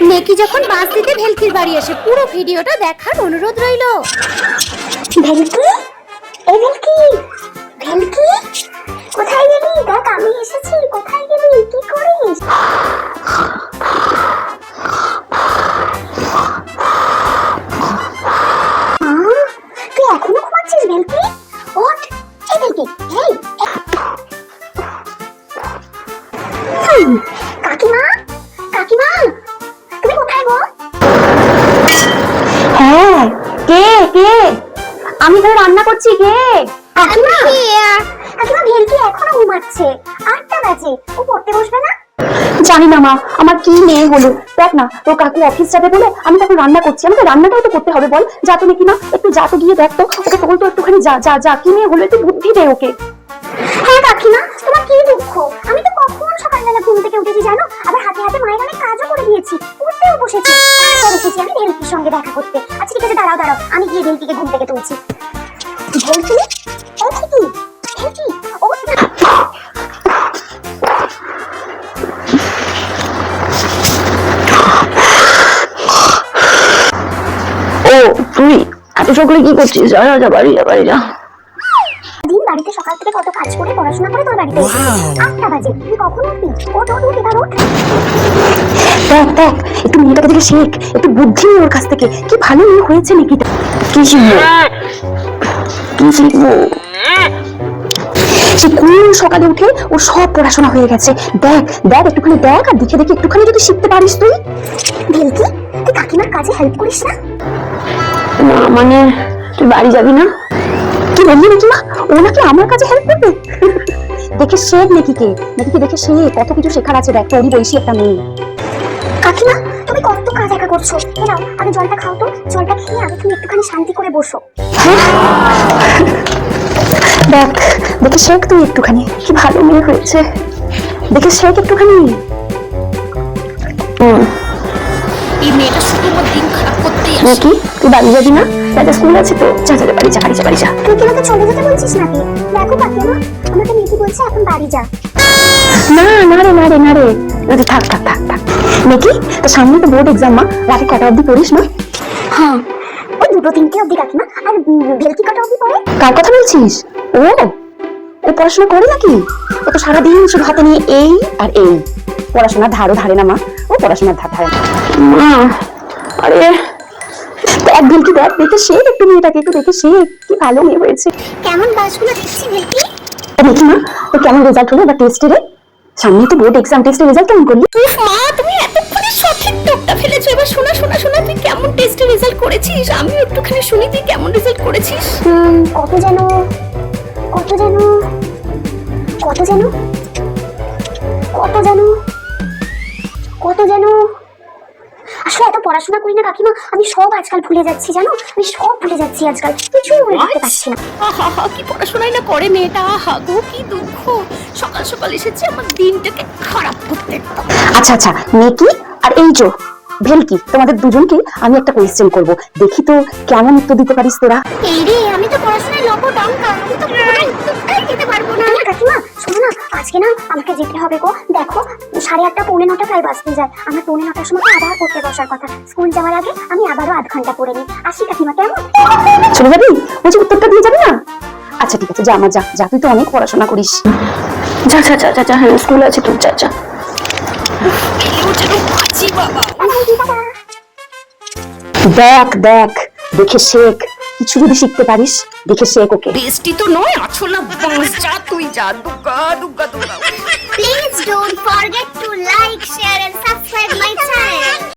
নেকি যখন বাস দিতে ভেলকির বাড়ি আসে, পুরো ভিডিওটা দেখার অনুরোধ রইল। ভেলকি, এই ভেলকি, ভেলকি কোথায় গেলি? দেখ আমি এসেছি। কোথায় গেলি? কি করিস? তুই এখনো ঘুমাচ্ছিস ভেলকি? ওঠ। এই ভেলকি, এই কাকিমা, কাকিমা তুমি কোথায় গো? হ্যাঁ, কে কে? আমি তো রান্না করছি। কে? কাকিমা, কাকিমা ভেলকি এখনো ঘুমাচ্ছে। 8টা বাজে, ও পড়তে বসবে না? জানি না মা, আমার কি মেয়ে হলো। দেখ না, তোর কাকু অফিস যাবে বলে আমি তখন রান্না করছি। আমাকে রান্নাটাও তো করতে হবে বল। যা তো নাকি না, একটু যা তো গিয়ে দেখ তো, ওকে তোল তো একটুখানি। যা যা যা, কি মেয়ে হলো, একটু বুদ্ধি দে ওকে। হ্যাঁ কাকিমা, তোমার কি দুঃখ? আমি তো কখন সকালবেলা ঘুম থেকে উঠেছি জানো, আবার হাতে হাতে মায়ের অনেক কাজও করে দিয়েছি, পড়তেও বসেছি। তারপর এসেছি আমি ভেলকির সঙ্গে দেখা করতে। আচ্ছা ঠিক আছে, দাঁড়াও দাঁড়াও, আমি গিয়ে ভেলকিকে ঘুম থেকে তুলছি। ভেলকি, এই ঠিকই ভেলকি, ও ও তুই এত সকালে কি করছিস? যা যা বাড়ি যা, বাড়ি যা। দিন বাড়িতে সকাল থেকে কত কাজ করে পড়াশোনা করে তোর বাড়িতে এসেছি। 8টা বাজে, তুই কখন উঠবি? ওঠ ওঠ উঠ, এবার ওঠ। দেখ দেখ, একটু মেয়েটাকে দেখে শেখ, একটু বুদ্ধি নিয়ে ওর কাছ থেকে। কি ভালো মেয়ে হয়েছে নাকি। কি শিখবো? কি শিখবো? সে কোন সকালে উঠে ওর সব পড়াশোনা হয়ে গেছে। দেখ দেখ, একটুখানি দেখ, আর দেখে দেখে একটুখানি যদি শিখতে পারিস তুই। ভেলকি, তুই কাকিমার কাজে হেল্প করিস না? না মানে, তুই বাড়ি যাবি না? কি বললি নাকি মা, ও নাকি আমার কাছে হেল্প করবে? দেখে শেখ নাকিকে, নাকিকে দেখে শেখ, কত কিছু শেখার আছে। দেখ, তোরই বয়সী একটা মেয়ে। কাকিমা, তুমি কত কাজ একা করছো। এ নাও, আগে জলটা খাও তো। জলটা খেয়ে আগে তুমি একটুখানি শান্তি করে বসো। দেখ দেখে শেখ তুই একটুখানি, কি ভালো মেয়ে হয়েছে। দেখে শেখ একটুখানি। এই মেয়েটা শুধু আমার দিন খারাপ করতেই আসে। নাকি তুই বাড়ি যাবি না? রাজা স্কুল আছে তো, যা যা বাড়ি যা, বাড়ি যা, বাড়ি যা। তুই কি আমাকে চলে যেতে বলছিস নাকি? দেখো কাকিমা, আমাকে মেয়েটি বলছে এখন বাড়ি যা। না না রে, না রে, না রে, থাক থাক থাক থাক। নাকি তোর সামনে তো বোর্ড এক্সাম মা, রাতে কটা অব্দি পড়িস না? হ্যাঁ, ওই 2-3টে অব্দি কাকিমা। আর ভেলকি কটা অব্দি পড়ে? কার কথা বলছিস? ও ও পড়াশোনা করে নাকি? ও তো সারাদিন শুধু হাতে নিয়ে এই আর এই। পড়াশোনার ধারও ধারে না মা, ও পড়াশোনার ধার ধারে না মা। আরে দেখ ভেলকি, দেখ দেখে শেখ একটু মেয়েটাকে, একটু দেখে শেখ, কি ভালো মেয়ে হয়েছে। কেমন বাসগুলো দেখছি ভেলকি। দেখি মা, তোর কেমন রেজাল্ট হলো এবার টেস্টে রে? সামনে তো বোর্ড এক্সাম, টেস্টের রেজাল্ট কেমন করলি? উফ মা, তুমি এতক্ষণে সঠিক টোপটা ফেলেছো। এবার শোনা শোনা শোনা, তুই কেমন টেস্টে রেজাল্ট করেছিস? আমিও একটুখানি শুনি তুই কেমন রেজাল্ট করেছিস। কত যেন কত যেন কত যেন কত যেন কত যেন আসলে এত পড়াশোনা করি না কাকিমা, আমি সব আজকাল ভুলে যাচ্ছি জানো। আমি সব ভুলে যাচ্ছি আজকাল, কিছুই মনে রাখতে পারছি না। আহা, কি পড়াশোনাই না করে মেয়েটা। আহা গো, কি দুঃখ। সকাল সকাল এসেছে আমার দিনটাকে খারাপ করতে একদম। আচ্ছা আচ্ছা, মেকি আর এই যে ভেলকি, তোমাদের দুজনকে আমি একটা কোয়েশ্চেন করব, দেখি তো কেমন উত্তর দিতে পারিস তোরা। এই রে, আমি তো পড়াশোনায় লবডঙ্কা, আমি তো কোনো উত্তরটাই দিতে পারবো না। কাকিমা শোনো না, আজকে না আমাকে যেতে হবে গো। দেখো 8:30 পৌনে 9টা প্রায় বাজতে যায়। আমার পৌনে 9টার সময় আবার পড়তে বসার কথা। স্কুল যাওয়ার আগে আমি আবারও আধ ঘন্টা পড়ে নিই। আসি কাকিমা, কেমন? চলে যাবি? বলছি উত্তরটা দিয়ে যাবি না? আচ্ছা ঠিক আছে, যা আমার যা যা, তুই তো অনেক পড়াশোনা করিস। যা যা যা যা যা, হ্যাঁ স্কুল আছে তোর, যা যা। দেখ দেখ দেখে শেখ, কিছু যদি শিখতে পারিস দেখে শেখ ওকে। বেস্টি তো নয়, আছো না বাস। যা তুই যা, দুগ্গা দুগ্গা দুগ্গা। Please don't forget